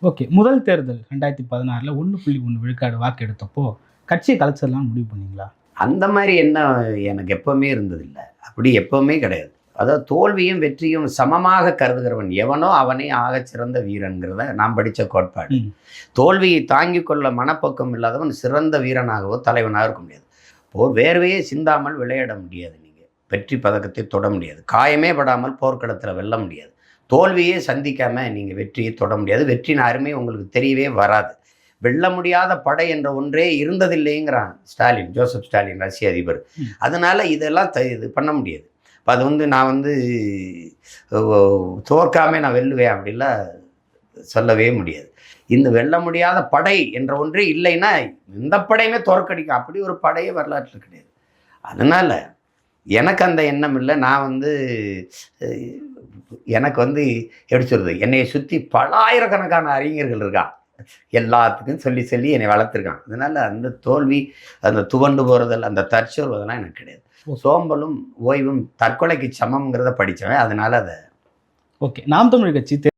Okay. முதல் தேர்தல் 2016ல் 1.1 விழுக்காடு வாக்கு எடுத்தப்போ கட்சியை கலைச்சிடலாம்னு முடிவு பண்ணீங்களா? அந்த மாதிரி எண்ணம் எனக்கு எப்பவுமே இருந்ததில்ல. அப்படி எப்பவுமே கிடையாது. அதாவது தோல்வியும் வெற்றியும் சமமாக கருதுகிறவன் எவனோ அவனே ஆகச் சிறந்த வீரன்கிறத நான் படித்த கோட்பாடு. தோல்வியை தாங்கிக் கொள்ள மனப்பக்கம் இல்லாதவன் சிறந்த வீரனாகவோ தலைவனாக இருக்க முடியாது. வேர்வையே சிந்தாமல் விளையாட முடியாது. நீங்கள் வெற்றி பதக்கத்தை தொட முடியாது. காயமே படாமல் போர்க்களத்தில் வெல்ல முடியாது. தோல்வியே சந்திக்காமல் நீங்கள் வெற்றியை தொட முடியாது. வெற்றியின் அருமை உங்களுக்கு தெரியவே வராது. வெல்ல முடியாத படை என்ற ஒன்றே இருந்ததில்லைங்கிறான் ஸ்டாலின், ஜோசப் ஸ்டாலின், ரஷ்ய அதிபர். அதனால் இதெல்லாம் இது பண்ண முடியாது. இப்போ அது நான் தோற்காமல் நான் வெல்லுவேன் அப்படிலாம் சொல்லவே முடியாது. இந்த வெல்ல முடியாத படை என்ற ஒன்றே இல்லைன்னா எந்த படையுமே தோற்கடிக்கும். அப்படி ஒரு படையே வரலாற்றில் கிடையாது. அதனால் எனக்கு அந்த எண்ணம் இல்லை. நான் எனக்கு எப்படி சொல்கிறது, என்னையை சுற்றி பலாயிரக்கணக்கான அறிஞர்கள் இருக்கான். எல்லாத்துக்கும் சொல்லி சொல்லி என்னை வளர்த்துருக்கான். அதனால் அந்த தோல்வி, அந்த துவண்டு போகிறதல், அந்த தற்சோர்வதெல்லாம் எனக்கு கிடையாது. சோம்பலும் ஓய்வும் தற்கொலைக்கு சமம்ங்கிறத படித்தவன். அதனால் அதை ஓகே. நாம் தமிழர் கட்சி